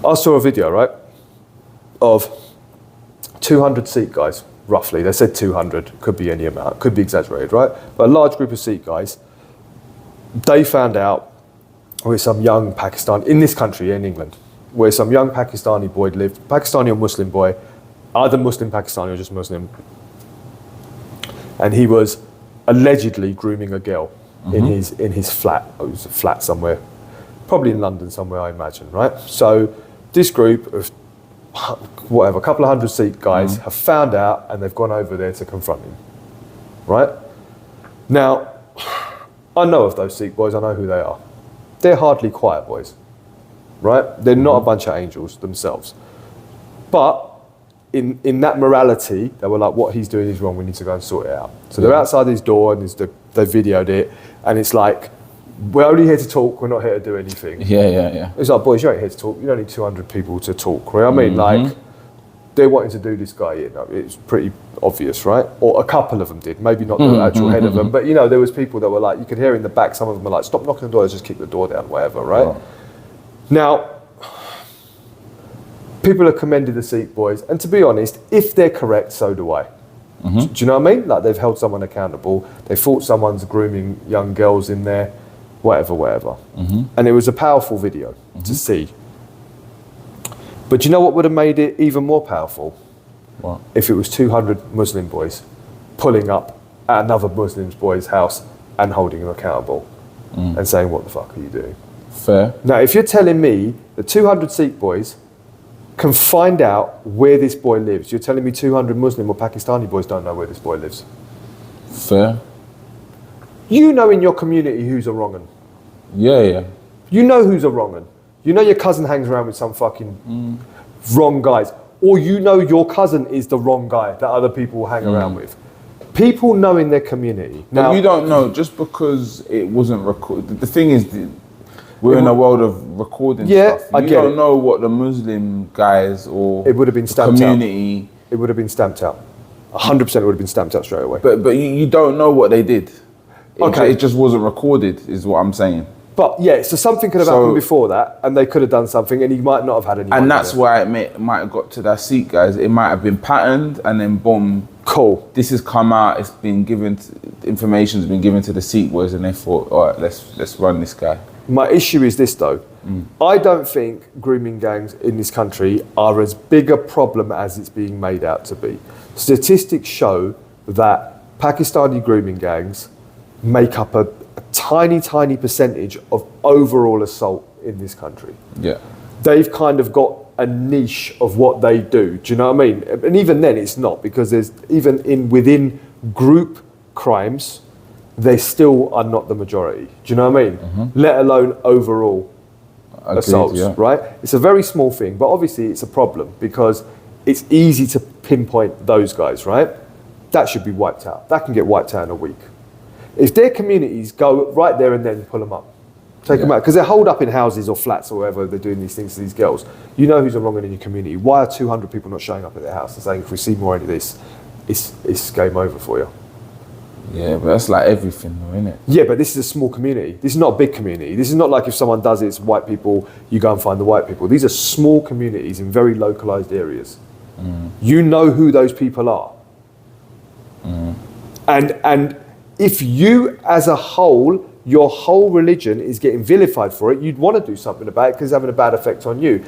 I saw a video, right, of 200 Sikh guys, roughly. They said 200, could be any amount, could be exaggerated, right? But a large group of Sikh guys, they found out where some young Pakistani, in this country, in England, where some young Pakistani boy lived, Pakistani or Muslim boy, either Muslim Pakistani or just Muslim, and he was allegedly grooming a girl in his flat. It was a flat somewhere, probably in London somewhere, I imagine, right? So this group of whatever, a couple of hundred Sikh guys have found out, and they've gone over there to confront him, right? Now, I know of those Sikh boys, I know who they are. They're hardly quiet boys, right? They're not a bunch of angels themselves. But in that morality, they were like, what he's doing is wrong, we need to go and sort it out. So they're outside his door, and they videoed it, and it's like, we're only here to talk, we're not here to do anything. Yeah. It's like, boys, you ain't here to talk, you don't need 200 people to talk, right? I mean, like, they're wanting to do this guy in. It's pretty obvious, right? Or a couple of them did, maybe not the actual head of them, but you know, there was people that were like, you could hear in the back, some of them were like, stop knocking the door, just kick the door down, whatever, right? Now, people have commended the Sikh boys, and to be honest, if they're correct, so do I. Do you know what I mean? Like, they've held someone accountable, they thought someone's grooming young girls in there, whatever. And it was a powerful video to see. But do you know what would have made it even more powerful? What? If it was 200 Muslim boys pulling up at another Muslim boy's house and holding him accountable and saying, what the fuck are you doing? Fair. Now, if you're telling me that 200 Sikh boys can find out where this boy lives, you're telling me 200 Muslim or Pakistani boys don't know where this boy lives. Fair. You know in your community who's a wrong-un. Yeah. You know who's a wrong-un. You know your cousin hangs around with some fucking wrong guys. Or you know your cousin is the wrong guy that other people will hang around with. People know in their community. Now, you don't know, just because it wasn't recorded. The thing is, we're in a world of recording stuff. You don't know what the Muslim guys or it would have been stamped community. Out. It would have been stamped out. 100% it would have been stamped out straight away. But you don't know what they did. It just wasn't recorded, is what I'm saying. But yeah, so something could have happened before that, and they could have done something, and he might not have had any. And that's why it might have got to that Sikh guys. It might have been patterned, and then boom. Cool. This has come out. It's been given. Information's been given to the Sikh boys, and they thought, all right, let's run this guy. My issue is this though. I don't think grooming gangs in this country are as big a problem as it's being made out to be. Statistics show that Pakistani grooming gangs make up a tiny percentage of overall assault in this country. Yeah. They've kind of got a niche of what they do. Do you know what I mean? And even then it's not, because there's within group crimes, they still are not the majority. Do you know what I mean? Let alone overall assaults, right? It's a very small thing, but obviously it's a problem because it's easy to pinpoint those guys, right? That should be wiped out. That can get wiped out in a week. If their communities go right there and then pull them up, take them out, because they're holed up in houses or flats or wherever they're doing these things to these girls. You know who's a wrong in your community. Why are 200 people not showing up at their house and saying, if we see more of this, it's game over for you? Yeah, but that's like everything though, isn't it? Yeah, but this is a small community. This is not a big community. This is not like if someone does it, it's white people, you go and find the white people. These are small communities in very localized areas. You know who those people are. And if you as a whole, your whole religion is getting vilified for it, you'd want to do something about it because it's having a bad effect on you.